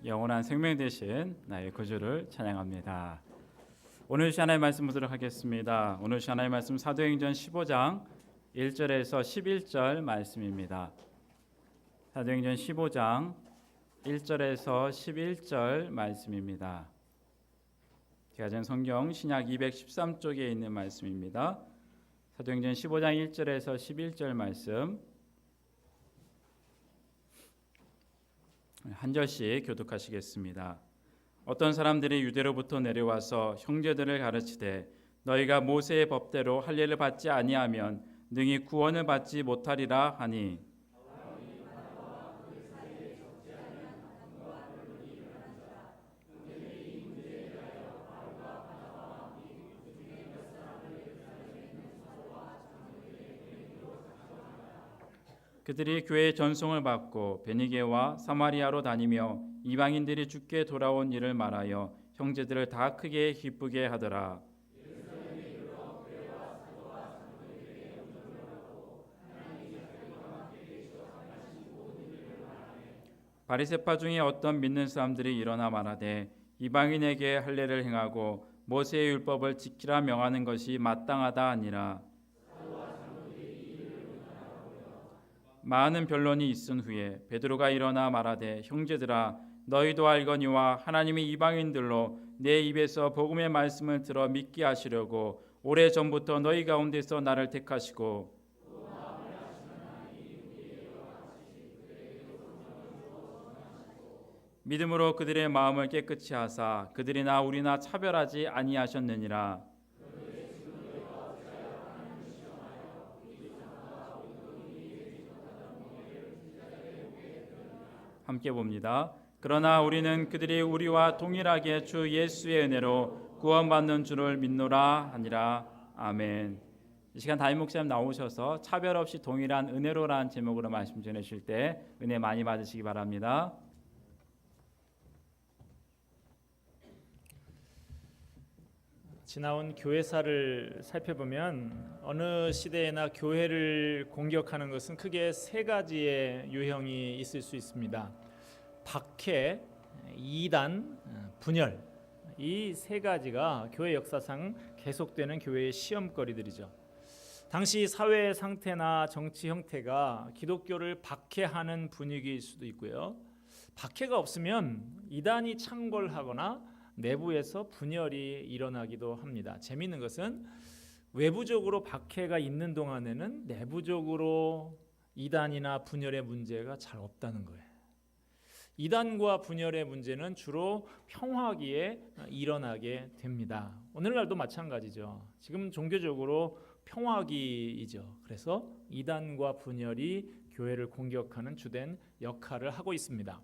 영원한 생명 되신 나의 구주를 찬양합니다. 오늘 하나님의 말씀 보도록 하겠습니다. 오늘 하나님의 말씀 사도행전 15장 1절에서 11절 말씀입니다. 사도행전 15장 1절에서 11절 말씀입니다. 제가 전 성경 신약 213쪽에 있는 말씀입니다. 사도행전 15장 1절에서 11절 말씀 한 절씩 교독하시겠습니다. 어떤 사람들이 유대로부터 내려와서 형제들을 가르치되 너희가 모세의 법대로 할례를 받지 아니하면 능히 구원을 받지 못하리라 하니 그들이 교회의 전송을 받고 베니게와 사마리아로 다니며 이방인들이 주께 돌아온 일을 말하여 형제들을 다 크게 기쁘게 하더라. 바리새파 중에 어떤 믿는 사람들이 일어나 말하되 이방인에게 할례를 행하고 모세의 율법을 지키라 명하는 것이 마땅하다 하니라. 많은 변론이 있은 후에 베드로가 일어나 말하되 형제들아 너희도 알거니와 하나님이 이방인들로 내 입에서 복음의 말씀을 들어 믿게 하시려고 오래전부터 너희 가운데서 나를 택하시고 믿음으로 그들의 마음을 깨끗이 하사 그들이나 우리나 차별하지 아니하셨느니라. 함께 봅니다. 그러나 우리는 그들이 우리와 동일하게 주 예수의 은혜로 구원받는 줄을 믿노라 하니라. 아멘. 이 시간 담임 목사님 나오셔서 차별 없이 동일한 은혜로라는 제목으로 말씀 전해주실 때 은혜 많이 받으시기 바랍니다. 지나온 교회사를 살펴보면 어느 시대에나 교회를 공격하는 것은 크게 세 가지의 유형이 있을 수 있습니다. 박해, 이단, 분열, 이 세 가지가 교회 역사상 계속되는 교회의 시험거리들이죠. 당시 사회의 상태나 정치 형태가 기독교를 박해하는 분위기일 수도 있고요. 박해가 없으면 이단이 창궐하거나 내부에서 분열이 일어나기도 합니다. 재미있는 것은 외부적으로 박해가 있는 동안에는 내부적으로 이단이나 분열의 문제가 잘 없다는 거예요. 이단과 분열의 문제는 주로 평화기에 일어나게 됩니다. 오늘날도 마찬가지죠. 지금 종교적으로 평화기이죠. 그래서 이단과 분열이 교회를 공격하는 주된 역할을 하고 있습니다.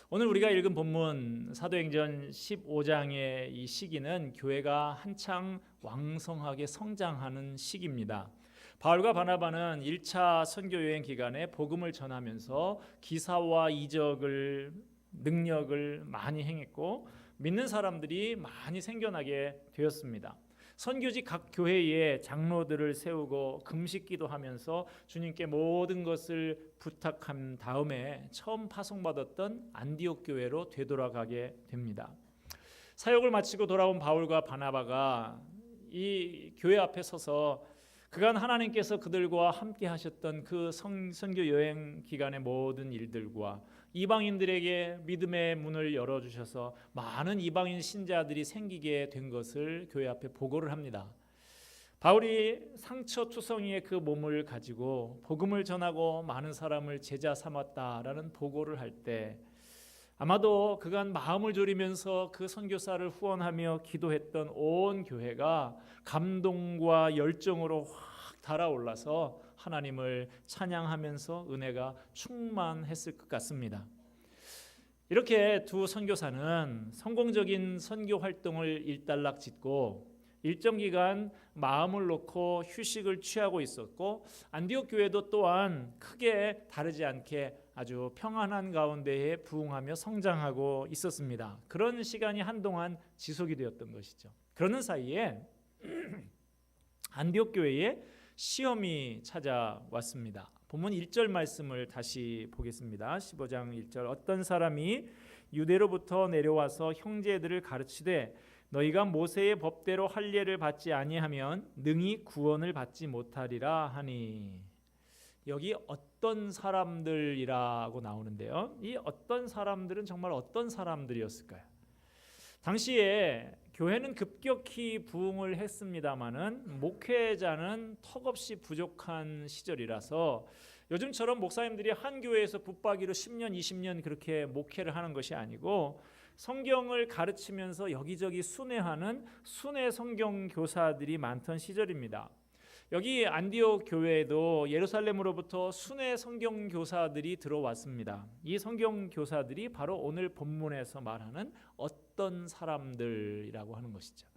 오늘 우리가 읽은 본문 사도행전 15장의 이 시기는 교회가 한창 왕성하게 성장하는 시기입니다. 바울과 바나바는 1차 선교 여행 기간에 복음을 전하면서 기사와 이적을 능력을 많이 행했고 믿는 사람들이 많이 생겨나게 되었습니다. 선교지 각 교회에 장로들을 세우고 금식기도 하면서 주님께 모든 것을 부탁한 다음에 처음 파송받았던 안디옥 교회로 되돌아가게 됩니다. 사역을 마치고 돌아온 바울과 바나바가 이 교회 앞에 서서 그간 하나님께서 그들과 함께 하셨던 그 선교 여행 기간의 모든 일들과 이방인들에게 믿음의 문을 열어주셔서 많은 이방인 신자들이 생기게 된 것을 교회 앞에 보고를 합니다. 바울이 상처투성이의 그 몸을 가지고 복음을 전하고 많은 사람을 제자 삼았다라는 보고를 할 때 아마도 그간 마음을 졸이면서 그 선교사를 후원하며 기도했던 온 교회가 감동과 열정으로 확 달아올라서 하나님을 찬양하면서 은혜가 충만했을 것 같습니다. 이렇게 두 선교사는 성공적인 선교 활동을 일단락짓고 일정 기간 마음을 놓고 휴식을 취하고 있었고 안디옥 교회도 또한 크게 다르지 않게 아주 평안한 가운데에 부흥하며 성장하고 있었습니다. 그런 시간이 한동안 지속이 되었던 것이죠. 그러는 사이에 안디옥 교회에 시험이 찾아왔습니다. 본문 1절 말씀을 다시 보겠습니다. 15장 1절 어떤 사람이 유대로부터 내려와서 형제들을 가르치되 너희가 모세의 법대로 할례를 받지 아니하면 능히 구원을 받지 못하리라 하니. 여기 어떤 사람들이라고 나오는데요. 이 어떤 사람들은 정말 어떤 사람들이었을까요? 당시에 교회는 급격히 부흥을 했습니다마는 목회자는 턱없이 부족한 시절이라서 요즘처럼 목사님들이 한 교회에서 붙박이로 10년, 20년 그렇게 목회를 하는 것이 아니고 성경을 가르치면서 여기저기 순회하는 순회 성경 교사들이 많던 시절입니다. 여기 안디옥 교회에도 예루살렘으로부터 순회 성경 교사들이 들어왔습니다. 이 성경 교사들이 바로 오늘 본문에서 말하는 어떤 사람들이라고 하는 것이죠.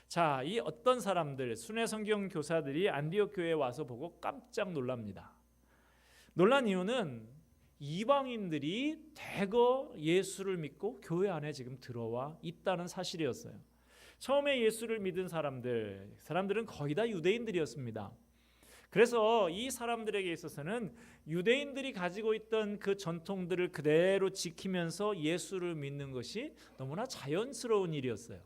자, 이 어떤 사람들, 순회 성경 교사들이 안디옥 교회에 와서 보고 깜짝 놀랍니다. 놀란 이유는 이방인들이 대거 예수를 믿고 교회 안에 지금 들어와 있다는 사실이었어요. 처음에 예수를 믿은 사람들은 거의 다 유대인들이었습니다. 그래서 이 사람들에게 있어서는 유대인들이 가지고 있던 그 전통들을 그대로 지키면서 예수를 믿는 것이 너무나 자연스러운 일이었어요.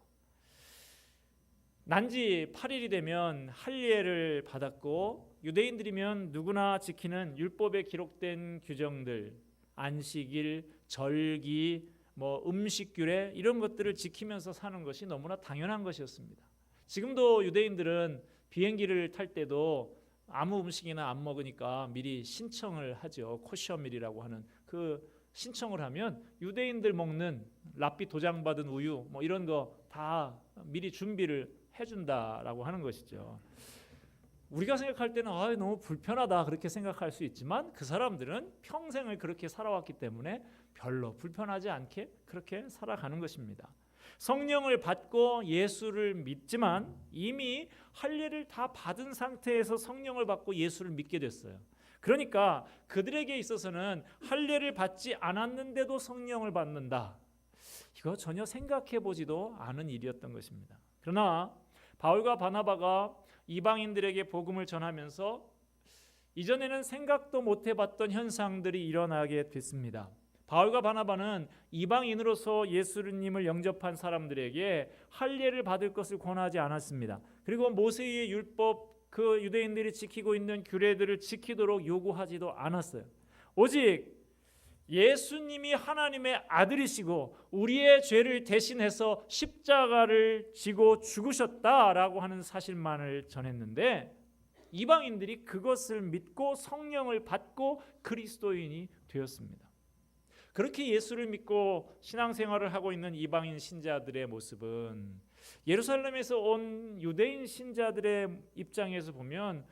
난지 8일이 되면 할례를 받았고 유대인들이면 누구나 지키는 율법에 기록된 규정들, 안식일, 절기, 음식규례 이런 것들을 지키면서 사는 것이 너무나 당연한 것이었습니다. 지금도 유대인들은 비행기를 탈 때도 아무 음식이나 안 먹으니까 미리 신청을 하죠. 코셔밀이라고 하는 그 신청을 하면 유대인들 먹는 랍비 도장받은 우유 이런 거 다 미리 준비를 해준다라고 하는 것이죠. 우리가 생각할 때는 너무 불편하다 그렇게 생각할 수 있지만 그 사람들은 평생을 그렇게 살아왔기 때문에 별로 불편하지 않게 그렇게 살아가는 것입니다. 성령을 받고 예수를 믿지만 이미 할례를 다 받은 상태에서 성령을 받고 예수를 믿게 됐어요. 그러니까 그들에게 있어서는 할례를 받지 않았는데도 성령을 받는다. 이거 전혀 생각해 보지도 않은 일이었던 것입니다. 그러나 바울과 바나바가 이방인들에게 복음을 전하면서 이전에는 생각도 못 해봤던 현상들이 일어나게 됐습니다. 바울과 바나바는 이방인으로서 예수님을 영접한 사람들에게 할례를 받을 것을 권하지 않았습니다. 그리고 모세의 율법, 그 유대인들이 지키고 있는 규례들을 지키도록 요구하지도 않았어요. 오직 예수님이 하나님의 아들이시고 우리의 죄를 대신해서 십자가를 지고 죽으셨다라고 하는 사실만을 전했는데 이방인들이 그것을 믿고 성령을 받고 그리스도인이 되었습니다. 그렇게 예수를 믿고 신앙생활을 하고 있는 이방인 신자들의 모습은 예루살렘에서 온 유대인 신자들의 입장에서 보면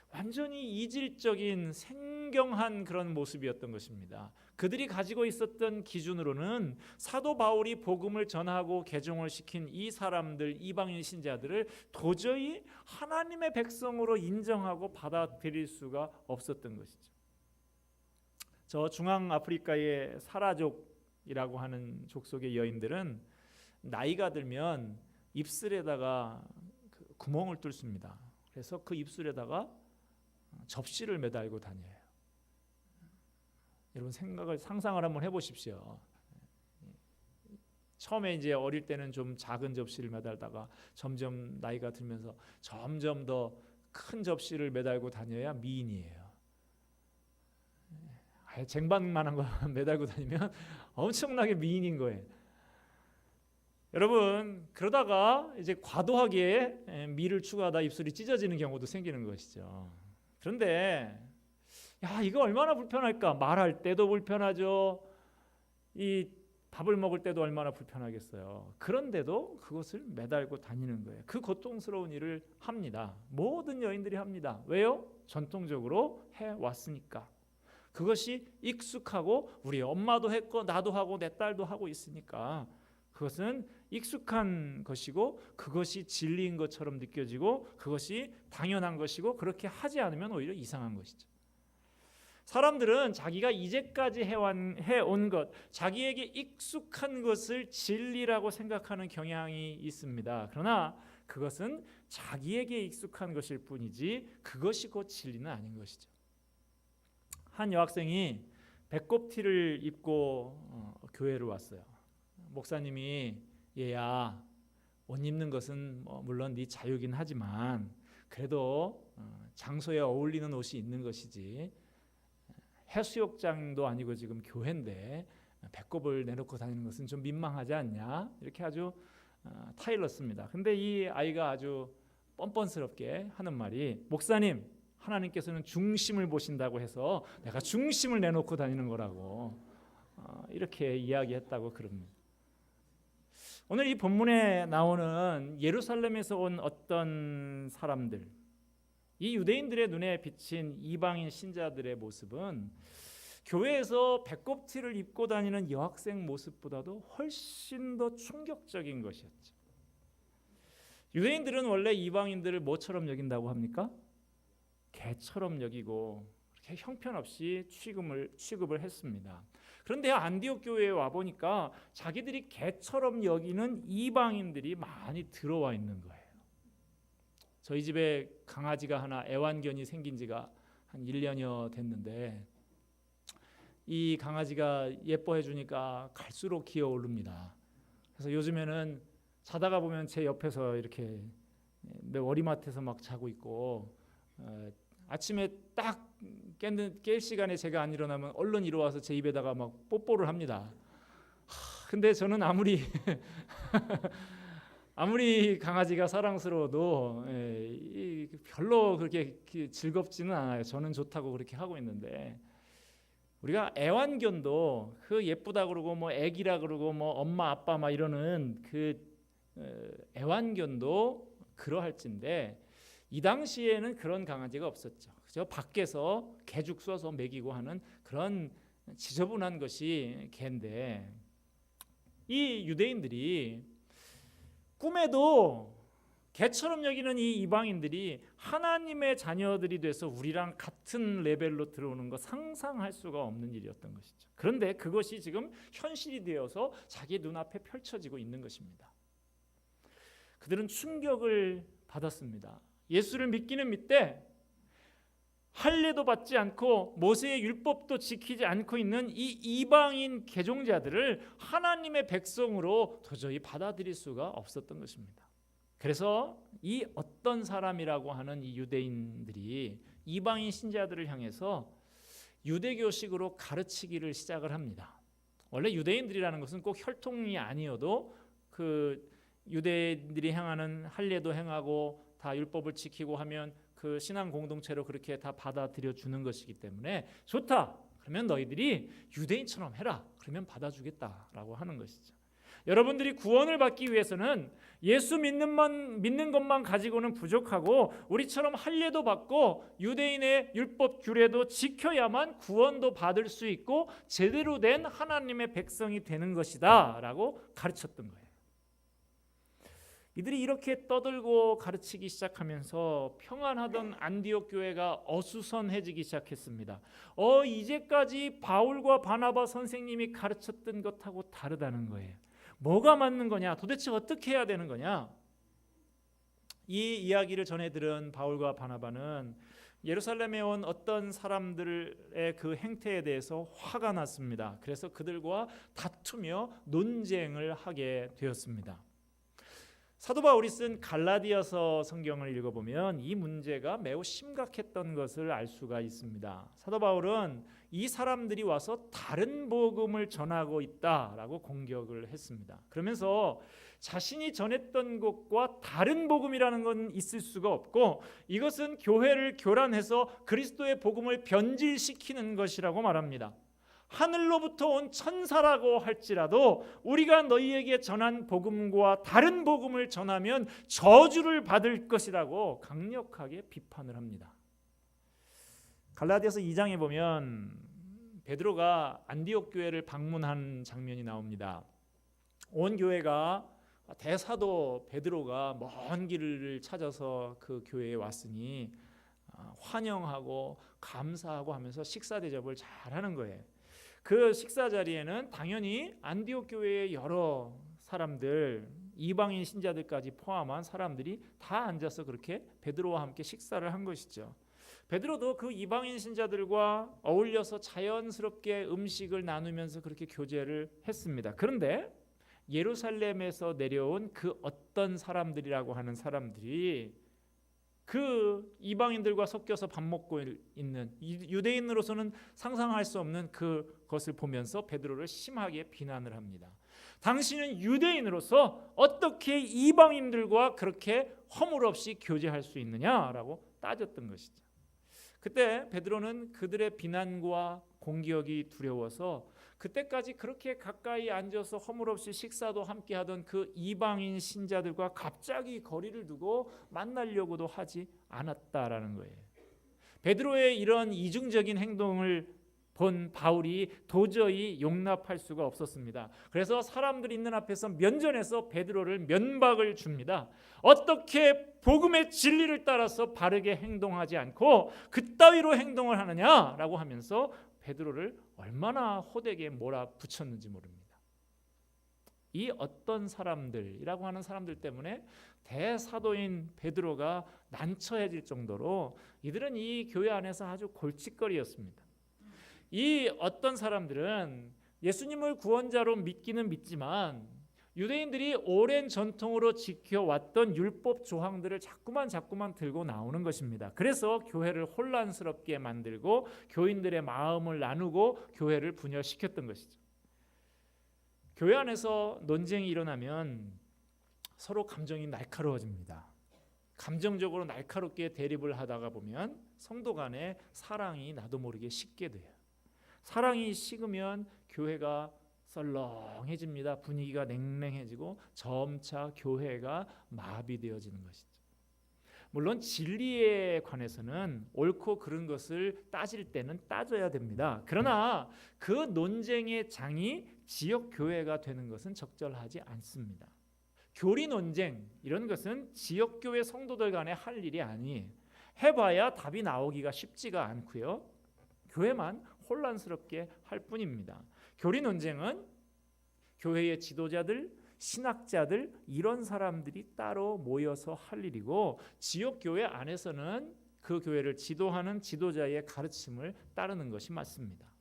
완전히 이질적인 생경한 그런 모습이었던 것입니다. 그들이 가지고 있었던 기준으로는 사도 바울이 복음을 전하고 개종을 시킨 이 사람들, 이방인 신자들을 도저히 하나님의 백성으로 인정하고 받아들일 수가 없었던 것이죠. 저 중앙아프리카의 사라족이라고 하는 족속의 여인들은 나이가 들면 입술에다가 구멍을 뚫습니다. 그래서 그 입술에다가 접시를 매달고 다녀요. 여러분 상상을 한번 해보십시오. 처음에 이제 어릴 때는 좀 작은 접시를 매달다가 점점 나이가 들면서 점점 더 큰 접시를 매달고 다녀야 미인이에요. 쟁반만한 거 매달고 다니면 엄청나게 미인인 거예요. 여러분 그러다가 이제 과도하게 미를 추구하다 입술이 찢어지는 경우도 생기는 것이죠. 그런데 이거 얼마나 불편할까? 말할 때도 불편하죠. 이 밥을 먹을 때도 얼마나 불편하겠어요. 그런데도 그것을 매달고 다니는 거예요. 그 고통스러운 일을 합니다. 모든 여인들이 합니다. 왜요? 전통적으로 해왔으니까. 그것이 익숙하고 우리 엄마도 했고 나도 하고 내 딸도 하고 있으니까 그것은 익숙한 것이고 그것이 진리인 것처럼 느껴지고 그것이 당연한 것이고 그렇게 하지 않으면 오히려 이상한 것이죠. 사람들은 자기가 이제까지 해온 것, 자기에게 익숙한 것을 진리라고 생각하는 경향이 있습니다. 그러나 그것은 자기에게 익숙한 것일 뿐이지 그것이 곧 진리는 아닌 것이죠. 한 여학생이 배꼽티를 입고 교회를 왔어요. 목사님이 얘야, 옷 입는 것은 물론 네 자유긴 하지만 그래도 장소에 어울리는 옷이 있는 것이지 해수욕장도 아니고 지금 교회인데 배꼽을 내놓고 다니는 것은 좀 민망하지 않냐? 이렇게 아주 타일렀습니다. 근데 이 아이가 아주 뻔뻔스럽게 하는 말이, 목사님, 하나님께서는 중심을 보신다고 해서 내가 중심을 내놓고 다니는 거라고 이렇게 이야기했다고 그럽니다. 오늘 이 본문에 나오는 예루살렘에서 온 어떤 사람들, 이 유대인들의 눈에 비친 이방인 신자들의 모습은 교회에서 배꼽티를 입고 다니는 여학생 모습보다도 훨씬 더 충격적인 것이었죠. 유대인들은 원래 이방인들을 뭐처럼 여긴다고 합니까? 개처럼 여기고 그렇게 형편없이 취급을 했습니다. 그런데 안디옥 교회에 와 보니까 자기들이 개처럼 여기는 이방인들이 많이 들어와 있는 거예요. 저희 집에 강아지가 하나 애완견이 생긴 지가 한 1년여 됐는데 이 강아지가 예뻐해 주니까 갈수록 기어오릅니다. 그래서 요즘에는 자다가 보면 제 옆에서 이렇게 머리맡에서 막 자고 있고, 아침에 딱 깰 시간에 제가 안 일어나면 얼른 일어와서 제 입에다가 막 뽀뽀를 합니다. 근데 저는 아무리 강아지가 사랑스러워도 별로 그렇게 즐겁지는 않아요. 저는 좋다고 그렇게 하고 있는데, 우리가 애완견도 그 예쁘다 그러고 뭐 애기라 그러고 뭐 엄마 아빠 막 이러는 그 애완견도 그러할진데, 이 당시에는 그런 강아지가 없었죠. 그죠? 밖에서 개죽 쏘서 먹이고 하는 그런 지저분한 것이 개인데, 이 유대인들이 꿈에도 개처럼 여기는 이 이방인들이 하나님의 자녀들이 돼서 우리랑 같은 레벨로 들어오는 거 상상할 수가 없는 일이었던 것이죠. 그런데 그것이 지금 현실이 되어서 자기 눈앞에 펼쳐지고 있는 것입니다. 그들은 충격을 받았습니다. 예수를 믿기는 믿되 할례도 받지 않고 모세의 율법도 지키지 않고 있는 이 이방인 개종자들을 하나님의 백성으로 도저히 받아들일 수가 없었던 것입니다. 그래서 이 어떤 사람이라고 하는 이 유대인들이 이방인 신자들을 향해서 유대교식으로 가르치기를 시작을 합니다. 원래 유대인들이라는 것은 꼭 혈통이 아니어도 그 유대인들이 행하는 할례도 행하고 다 율법을 지키고 하면 그 신앙 공동체로 그렇게 다 받아들여 주는 것이기 때문에 좋다, 그러면 너희들이 유대인처럼 해라, 그러면 받아주겠다라고 하는 것이죠. 여러분들이 구원을 받기 위해서는 예수 믿는 것만 가지고는 부족하고 우리처럼 할례도 받고 유대인의 율법 규례도 지켜야만 구원도 받을 수 있고 제대로 된 하나님의 백성이 되는 것이다 라고 가르쳤던 거예요. 이들이 이렇게 떠들고 가르치기 시작하면서 평안하던 안디옥 교회가 어수선해지기 시작했습니다. 이제까지 바울과 바나바 선생님이 가르쳤던 것하고 다르다는 거예요. 뭐가 맞는 거냐? 도대체 어떻게 해야 되는 거냐? 이 이야기를 전해 들은 바울과 바나바는 예루살렘에 온 어떤 사람들의 그 행태에 대해서 화가 났습니다. 그래서 그들과 다투며 논쟁을 하게 되었습니다. 사도 바울이 쓴 갈라디아서 성경을 읽어보면 이 문제가 매우 심각했던 것을 알 수가 있습니다. 사도 바울은 이 사람들이 와서 다른 복음을 전하고 있다라고 공격을 했습니다. 그러면서 자신이 전했던 것과 다른 복음이라는 건 있을 수가 없고 이것은 교회를 교란해서 그리스도의 복음을 변질시키는 것이라고 말합니다. 하늘로부터 온 천사라고 할지라도 우리가 너희에게 전한 복음과 다른 복음을 전하면 저주를 받을 것이라고 강력하게 비판을 합니다. 갈라디아서 2장에 보면 베드로가 안디옥 교회를 방문한 장면이 나옵니다. 온 교회가 대사도 베드로가 먼 길을 찾아서 그 교회에 왔으니 환영하고 감사하고 하면서 식사 대접을 잘하는 거예요. 그 식사 자리에는 당연히 안디옥 교회의 여러 사람들, 이방인 신자들까지 포함한 사람들이 다 앉아서 그렇게 베드로와 함께 식사를 한 것이죠. 베드로도 그 이방인 신자들과 어울려서 자연스럽게 음식을 나누면서 그렇게 교제를 했습니다. 그런데 예루살렘에서 내려온 그 어떤 사람들이라고 하는 사람들이 그 이방인들과 섞여서 밥 먹고 있는 유대인으로서는 상상할 수 없는 그것을 보면서 베드로를 심하게 비난을 합니다. 당신은 유대인으로서 어떻게 이방인들과 그렇게 허물 없이 교제할 수 있느냐라고 따졌던 것이죠. 그때 베드로는 그들의 비난과 공격이 두려워서 그때까지 그렇게 가까이 앉아서 허물 없이 식사도 함께 하던 그 이방인 신자들과 갑자기 거리를 두고 만나려고도 하지 않았다라는 거예요. 베드로의 이런 이중적인 행동을 본 바울이 도저히 용납할 수가 없었습니다. 그래서 사람들이 있는 앞에서 면전에서 베드로를 면박을 줍니다. 어떻게 복음의 진리를 따라서 바르게 행동하지 않고 그따위로 행동을 하느냐라고 하면서 베드로를 얼마나 호되게 몰아붙였는지 모릅니다. 이 어떤 사람들이라고 하는 사람들 때문에 대사도인 베드로가 난처해질 정도로 이들은 이 교회 안에서 아주 골칫거리였습니다. 이 어떤 사람들은 예수님을 구원자로 믿기는 믿지만 유대인들이 오랜 전통으로 지켜왔던 율법 조항들을 자꾸만 들고 나오는 것입니다. 그래서 교회를 혼란스럽게 만들고 교인들의 마음을 나누고 교회를 분열시켰던 것이죠. 교회 안에서 논쟁이 일어나면 서로 감정이 날카로워집니다. 감정적으로 날카롭게 대립을 하다가 보면 성도 간에 사랑이 나도 모르게 식게 돼요. 사랑이 식으면 교회가 썰렁해집니다. 분위기가 냉랭해지고 점차 교회가 마비되어지는 것이죠. 물론 진리에 관해서는 옳고 그른 것을 따질 때는 따져야 됩니다. 그러나 그 논쟁의 장이 지역 교회가 되는 것은 적절하지 않습니다. 교리 논쟁 이런 것은 지역 교회 성도들 간에 할 일이 아니에요. 해봐야 답이 나오기가 쉽지가 않고요. 교회만 혼란스럽게 할 뿐입니다. 교리 논쟁은 교회의 지도자들, 신학자들 이런 사람들이 따로 모여서 할 일이고 지역 교회 안에서는 그 교회를 지도하는 지도자의 가르침을 따르는 것이 맞습니다.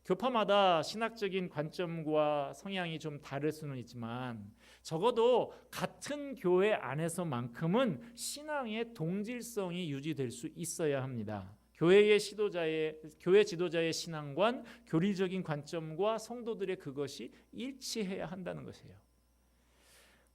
교파마다 신학적인 관점과 성향이 좀 다를 수는 있지만 적어도 같은 교회 안에서만큼은 신앙의 동질성이 유지될 수 있어야 합니다. 교회 지도자의 신앙관, 교리적인 관점과 성도들의 그것이 일치해야 한다는 것이에요.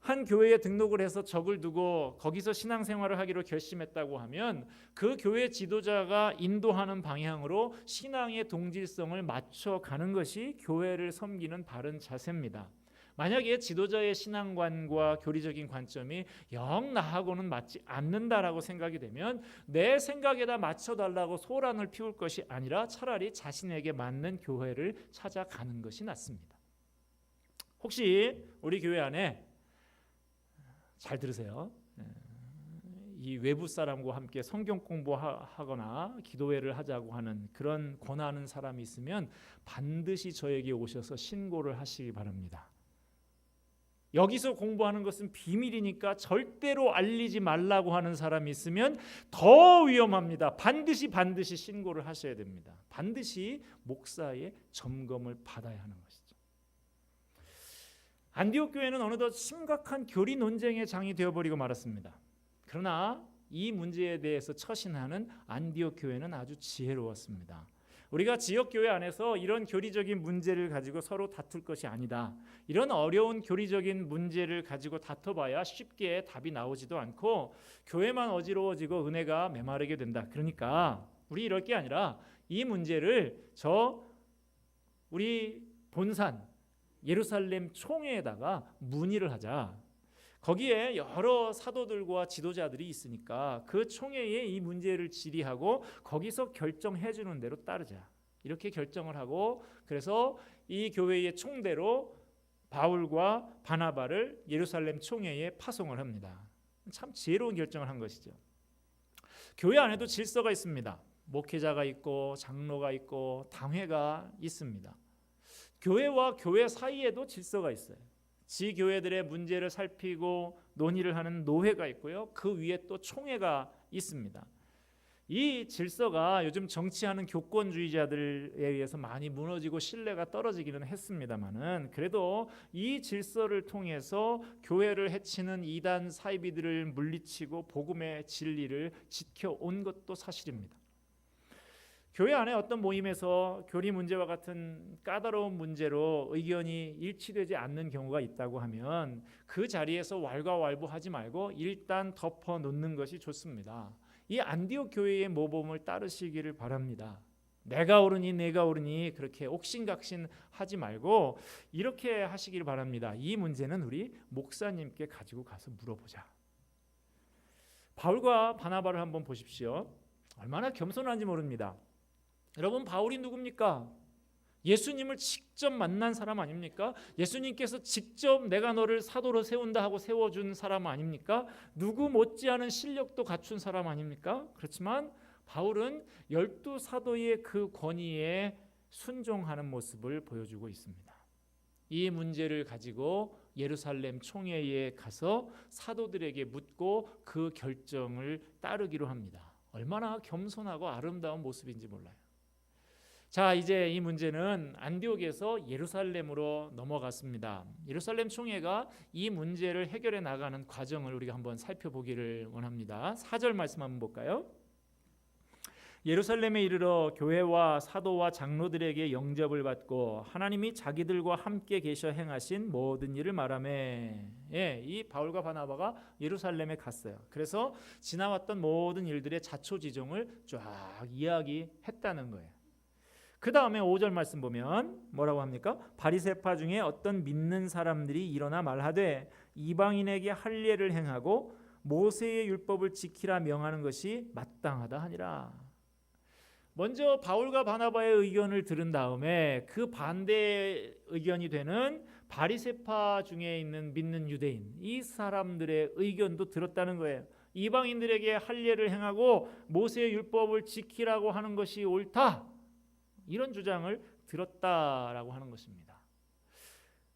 한 교회에 등록을 해서 적을 두고 거기서 신앙생활을 하기로 결심했다고 하면 그 교회 지도자가 인도하는 방향으로 신앙의 동질성을 맞춰가는 것이 교회를 섬기는 바른 자세입니다. 만약에 지도자의 신앙관과 교리적인 관점이 영 나하고는 맞지 않는다라고 생각이 되면 내 생각에다 맞춰달라고 소란을 피울 것이 아니라 차라리 자신에게 맞는 교회를 찾아가는 것이 낫습니다. 혹시 우리 교회 안에 잘 들으세요. 이 외부 사람과 함께 성경 공부하거나 기도회를 하자고 하는 그런 권하는 사람이 있으면 반드시 저에게 오셔서 신고를 하시기 바랍니다. 여기서 공부하는 것은 비밀이니까 절대로 알리지 말라고 하는 사람이 있으면 더 위험합니다. 반드시 신고를 하셔야 됩니다. 반드시 목사의 점검을 받아야 하는 것이죠. 안디옥 교회는 어느덧 심각한 교리 논쟁의 장이 되어버리고 말았습니다. 그러나 이 문제에 대해서 처신하는 안디옥 교회는 아주 지혜로웠습니다. 우리가 지역교회 안에서 이런 교리적인 문제를 가지고 서로 다툴 것이 아니다. 이런 어려운 교리적인 문제를 가지고 다퉈봐야 쉽게 답이 나오지도 않고 교회만 어지러워지고 은혜가 메마르게 된다. 그러니까 우리 이럴 게 아니라 이 문제를 우리 본산 예루살렘 총회에다가 문의를 하자. 거기에 여러 사도들과 지도자들이 있으니까 그 총회에 이 문제를 질의하고 거기서 결정해 주는 대로 따르자. 이렇게 결정을 하고 그래서 이 교회의 총대로 바울과 바나바를 예루살렘 총회에 파송을 합니다. 참 지혜로운 결정을 한 것이죠. 교회 안에도 질서가 있습니다. 목회자가 있고 장로가 있고 당회가 있습니다. 교회와 교회 사이에도 질서가 있어요. 지교회들의 문제를 살피고 논의를 하는 노회가 있고요. 그 위에 또 총회가 있습니다. 이 질서가 요즘 정치하는 교권주의자들에 의해서 많이 무너지고 신뢰가 떨어지기는 했습니다만은, 그래도 이 질서를 통해서 교회를 해치는 이단 사이비들을 물리치고 복음의 진리를 지켜온 것도 사실입니다. 교회 안에 어떤 모임에서 교리 문제와 같은 까다로운 문제로 의견이 일치되지 않는 경우가 있다고 하면 그 자리에서 왈가왈부하지 말고 일단 덮어놓는 것이 좋습니다. 이 안디옥 교회의 모범을 따르시기를 바랍니다. 내가 옳으니 그렇게 옥신각신 하지 말고 이렇게 하시길 바랍니다. 이 문제는 우리 목사님께 가지고 가서 물어보자. 바울과 바나바를 한번 보십시오. 얼마나 겸손한지 모릅니다. 여러분, 바울이 누굽니까? 예수님을 직접 만난 사람 아닙니까? 예수님께서 직접 내가 너를 사도로 세운다 하고 세워준 사람 아닙니까? 누구 못지않은 실력도 갖춘 사람 아닙니까? 그렇지만 바울은 12사도의 그 권위에 순종하는 모습을 보여주고 있습니다. 이 문제를 가지고 예루살렘 총회에 가서 사도들에게 묻고 그 결정을 따르기로 합니다. 얼마나 겸손하고 아름다운 모습인지 몰라요. 자, 이제 이 문제는 안디옥에서 예루살렘으로 넘어갔습니다. 예루살렘 총회가 이 문제를 해결해 나가는 과정을 우리가 한번 살펴보기를 원합니다. 4절 말씀 한번 볼까요? 예루살렘에 이르러 교회와 사도와 장로들에게 영접을 받고 하나님이 자기들과 함께 계셔 행하신 모든 일을 말하매. 이 바울과 바나바가 예루살렘에 갔어요. 그래서 지나왔던 모든 일들의 자초지종을 쫙 이야기했다는 거예요. 그 다음에 5절 말씀 보면 뭐라고 합니까? 바리새파 중에 어떤 믿는 사람들이 일어나 말하되 이방인에게 할례를 행하고 모세의 율법을 지키라 명하는 것이 마땅하다 하니라. 먼저 바울과 바나바의 의견을 들은 다음에 그 반대 의견이 되는 바리새파 중에 있는 믿는 유대인, 이 사람들의 의견도 들었다는 거예요. 이방인들에게 할례를 행하고 모세의 율법을 지키라고 하는 것이 옳다, 이런 주장을 들었다라고 하는 것입니다.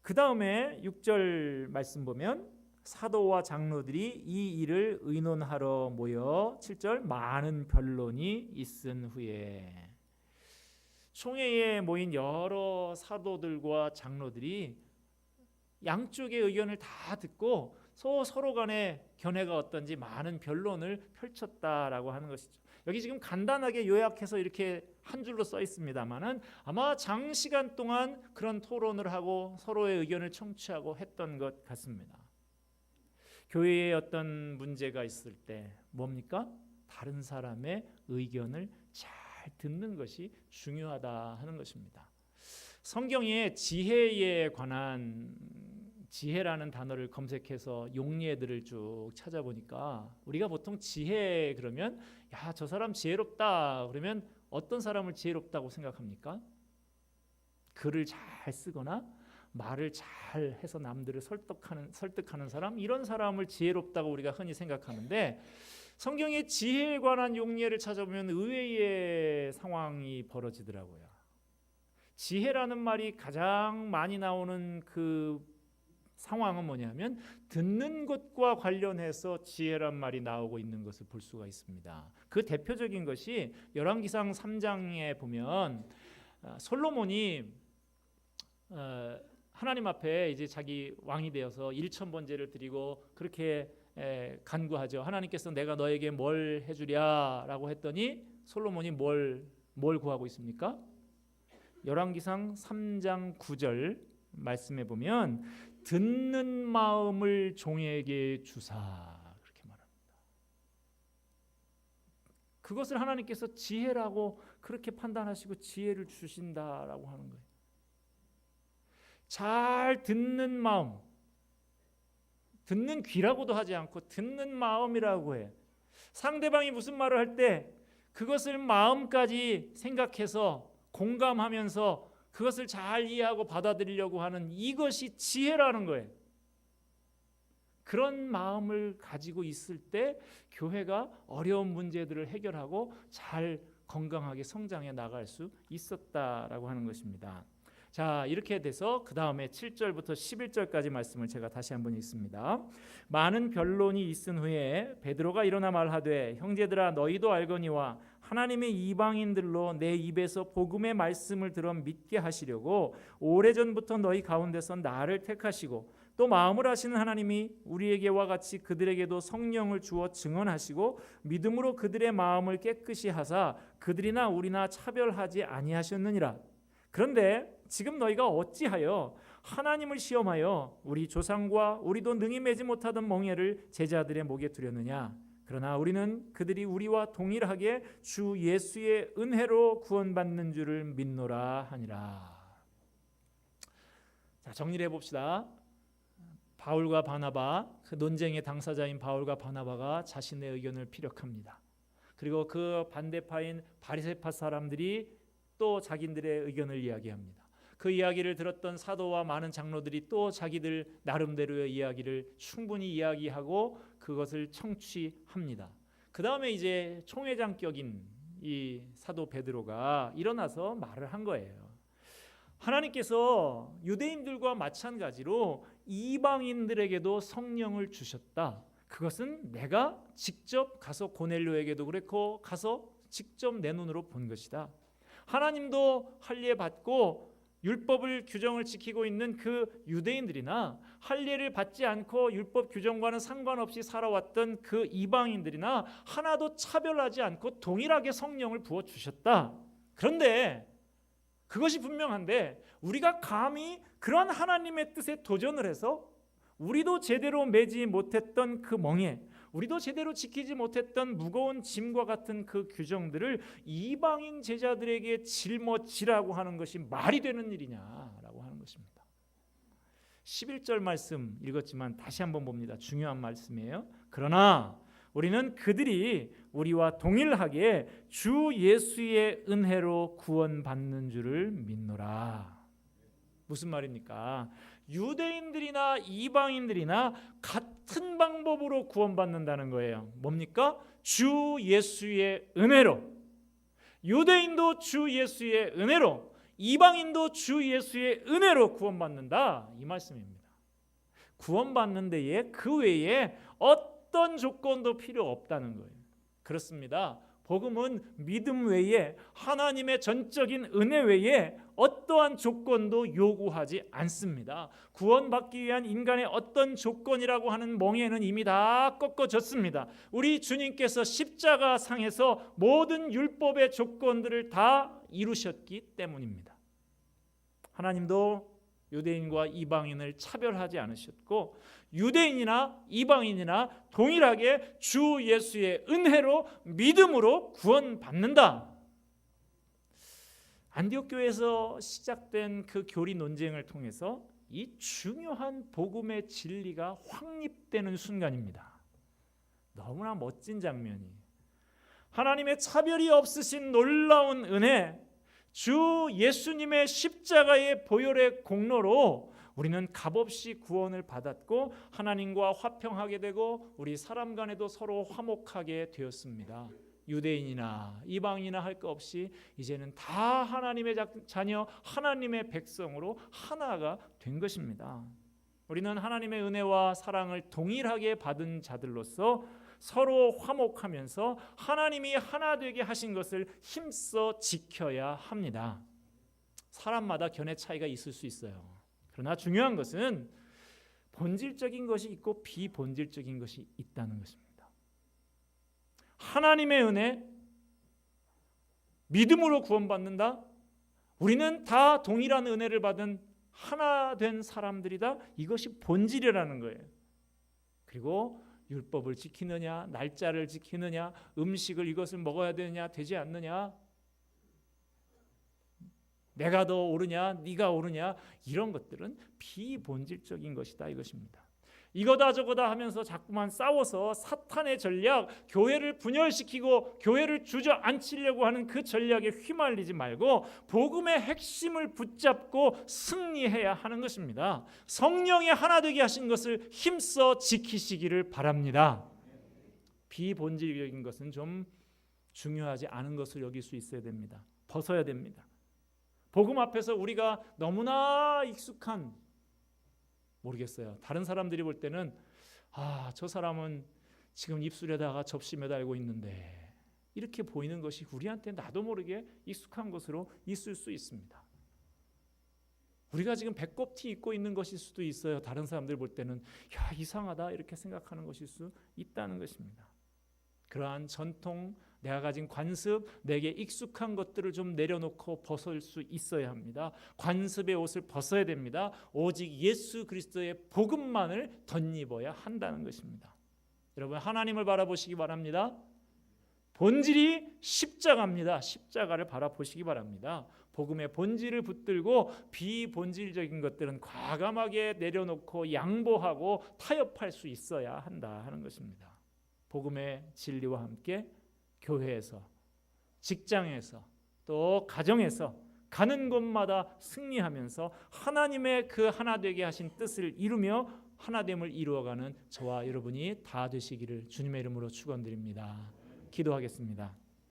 그 다음에 6절 말씀 보면 사도와 장로들이 이 일을 의논하러 모여 7절 많은 변론이 있은 후에. 총회에 모인 여러 사도들과 장로들이 양쪽의 의견을 다 듣고 서로 간의 견해가 어떤지 많은 변론을 펼쳤다라고 하는 것이죠. 여기 지금 간단하게 요약해서 이렇게 한 줄로 써 있습니다만은 아마 장시간 동안 그런 토론을 하고 서로의 의견을 청취하고 했던 것 같습니다. 교회에 어떤 문제가 있을 때 뭡니까? 다른 사람의 의견을 잘 듣는 것이 중요하다 하는 것입니다. 성경에 지혜에 관한, 지혜라는 단어를 검색해서 용례들을 쭉 찾아보니까 우리가 보통 지혜 그러면 야, 저 사람 지혜롭다 그러면 어떤 사람을 지혜롭다고 생각합니까? 글을 잘 쓰거나 말을 잘 해서 남들을 설득하는 사람, 이런 사람을 지혜롭다고 우리가 흔히 생각하는데 성경의 지혜에 관한 용례를 찾아보면 의외의 상황이 벌어지더라고요. 지혜라는 말이 가장 많이 나오는 그 상황은 뭐냐면 듣는 것과 관련해서 지혜란 말이 나오고 있는 것을 볼 수가 있습니다. 그 대표적인 것이 열왕기상 3장에 보면 솔로몬이 하나님 앞에 이제 자기 왕이 되어서 1000번제를 드리고 그렇게 간구하죠. 하나님께서 내가 너에게 뭘 해주랴라고 했더니 솔로몬이 뭘 구하고 있습니까? 열왕기상 3장 9절 말씀해 보면 듣는 마음을 종에게 주사, 그렇게 말합니다. 그것을 하나님께서 지혜라고 그렇게 판단하시고 지혜를 주신다라고 하는 거예요. 잘 듣는 마음, 듣는 귀라고도 하지 않고 듣는 마음이라고 해. 상대방이 무슨 말을 할 때 그것을 마음까지 생각해서 공감하면서 그것을 잘 이해하고 받아들이려고 하는 이것이 지혜라는 거예요. 그런 마음을 가지고 있을 때 교회가 어려운 문제들을 해결하고 잘 건강하게 성장해 나갈 수 있었다라고 하는 것입니다. 자, 이렇게 돼서 그 다음에 7절부터 11절까지 말씀을 제가 다시 한번 읽습니다. 많은 변론이 있은 후에 베드로가 일어나 말하되 형제들아 너희도 알거니와 하나님의 이방인들로 내 입에서 복음의 말씀을 들어 믿게 하시려고 오래전부터 너희 가운데서 나를 택하시고 또 마음을 아시는 하나님이 우리에게와 같이 그들에게도 성령을 주어 증언하시고 믿음으로 그들의 마음을 깨끗이 하사 그들이나 우리나 차별하지 아니하셨느니라. 그런데 지금 너희가 어찌하여 하나님을 시험하여 우리 조상과 우리도 능히 매지 못하던 멍에를 제자들의 목에 두렸느냐. 그러나 우리는 그들이 우리와 동일하게 주 예수의 은혜로 구원받는 줄을 믿노라 하니라. 자, 정리를 해봅시다. 바울과 바나바, 그 논쟁의 당사자인 바울과 바나바가 자신의 의견을 피력합니다. 그리고 그 반대파인 바리새파 사람들이 또 자기들의 의견을 이야기합니다. 그 이야기를 들었던 사도와 많은 장로들이 또 자기들 나름대로의 이야기를 충분히 이야기하고 그것을 청취합니다. 그 다음에 이제 총회장격인 이 사도 베드로가 일어나서 말을 한 거예요. 하나님께서 유대인들과 마찬가지로 이방인들에게도 성령을 주셨다. 그것은 내가 직접 가서 고넬료에게도 그랬고 가서 직접 내 눈으로 본 것이다. 하나님도 할례 받고 율법을 규정을 지키고 있는 그 유대인들이나 할례를 받지 않고 율법 규정과는 상관없이 살아왔던 그 이방인들이나 하나도 차별하지 않고 동일하게 성령을 부어 주셨다. 그런데 그것이 분명한데 우리가 감히 그런 하나님의 뜻에 도전을 해서 우리도 제대로 매지 못했던 그 멍에, 우리도 제대로 지키지 못했던 무거운 짐과 같은 그 규정들을 이방인 제자들에게 짊어지라고 하는 것이 말이 되는 일이냐라고 하는 것입니다. 11절 말씀 읽었지만 다시 한번 봅니다. 중요한 말씀이에요. 그러나 우리는 그들이 우리와 동일하게 주 예수의 은혜로 구원받는 줄을 믿노라. 무슨 말입니까? 유대인들이나 이방인들이나 같은 방법으로 구원받는다는 거예요. 뭡니까? 주 예수의 은혜로. 유대인도 주 예수의 은혜로, 이방인도 주 예수의 은혜로 구원받는다. 이 말씀입니다. 구원받는 데에 그 외에 어떤 조건도 필요 없다는 거예요. 그렇습니다. 복음은 믿음 외에 하나님의 전적인 은혜 외에 어떠한 조건도 요구하지 않습니다. 구원받기 위한 인간의 어떤 조건이라고 하는 멍에는 이미 다 꺾어졌습니다. 우리 주님께서 십자가 상에서 모든 율법의 조건들을 다 이루셨기 때문입니다. 하나님도 유대인과 이방인을 차별하지 않으셨고 유대인이나 이방인이나 동일하게 주 예수의 은혜로 믿음으로 구원받는다. 안디옥 교회에서 시작된 그 교리 논쟁을 통해서 이 중요한 복음의 진리가 확립되는 순간입니다. 너무나 멋진 장면이 하나님의 차별이 없으신 놀라운 은혜, 주 예수님의 십자가의 보혈의 공로로 우리는 값없이 구원을 받았고 하나님과 화평하게 되고 우리 사람 간에도 서로 화목하게 되었습니다. 유대인이나 이방인이나 할 것 없이 이제는 다 하나님의 자녀, 하나님의 백성으로 하나가 된 것입니다. 우리는 하나님의 은혜와 사랑을 동일하게 받은 자들로서 서로 화목하면서 하나님이 하나 되게 하신 것을 힘써 지켜야 합니다. 사람마다 견해 차이가 있을 수 있어요. 그러나 중요한 것은 본질적인 것이 있고 비본질적인 것이 있다는 것입니다. 하나님의 은혜, 믿음으로 구원받는다. 우리는 다 동일한 은혜를 받은 하나 된 사람들이다. 이것이 본질이라는 거예요. 그리고 율법을 지키느냐, 날짜를 지키느냐, 음식을 이것을 먹어야 되느냐, 되지 않느냐, 내가 더 옳으냐, 네가 옳으냐, 이런 것들은 비본질적인 것이다 이것입니다. 이거다 저거다 하면서 자꾸만 싸워서 사탄의 전략, 교회를 분열시키고 교회를 주저앉히려고 하는 그 전략에 휘말리지 말고 복음의 핵심을 붙잡고 승리해야 하는 것입니다. 성령이 하나 되게 하신 것을 힘써 지키시기를 바랍니다. 비본질적인 것은 좀 중요하지 않은 것을 여길 수 있어야 됩니다. 벗어야 됩니다. 복음 앞에서 우리가 너무나 익숙한, 모르겠어요. 다른 사람들이 볼 때는 저 사람은 지금 입술에다가 접시 매달고 있는데, 이렇게 보이는 것이 우리한테 나도 모르게 익숙한 것으로 있을 수 있습니다. 우리가 지금 배꼽티 입고 있는 것일 수도 있어요. 다른 사람들 볼 때는 이상하다 이렇게 생각하는 것일 수 있다는 것입니다. 그러한 전통, 내가 가진 관습, 내게 익숙한 것들을 좀 내려놓고 벗을 수 있어야 합니다. 관습의 옷을 벗어야 됩니다. 오직 예수 그리스도의 복음만을 덧입어야 한다는 것입니다. 여러분, 하나님을 바라보시기 바랍니다. 본질이 십자가입니다. 십자가를 바라보시기 바랍니다. 복음의 본질을 붙들고 비본질적인 것들은 과감하게 내려놓고 양보하고 타협할 수 있어야 한다 하는 것입니다. 복음의 진리와 함께 교회에서, 직장에서, 또 가정에서 가는 곳마다 승리하면서 하나님의 그 하나 되게 하신 뜻을 이루며 하나됨을 이루어가는 저와 여러분이 다 되시기를 주님의 이름으로 축원드립니다. 기도하겠습니다.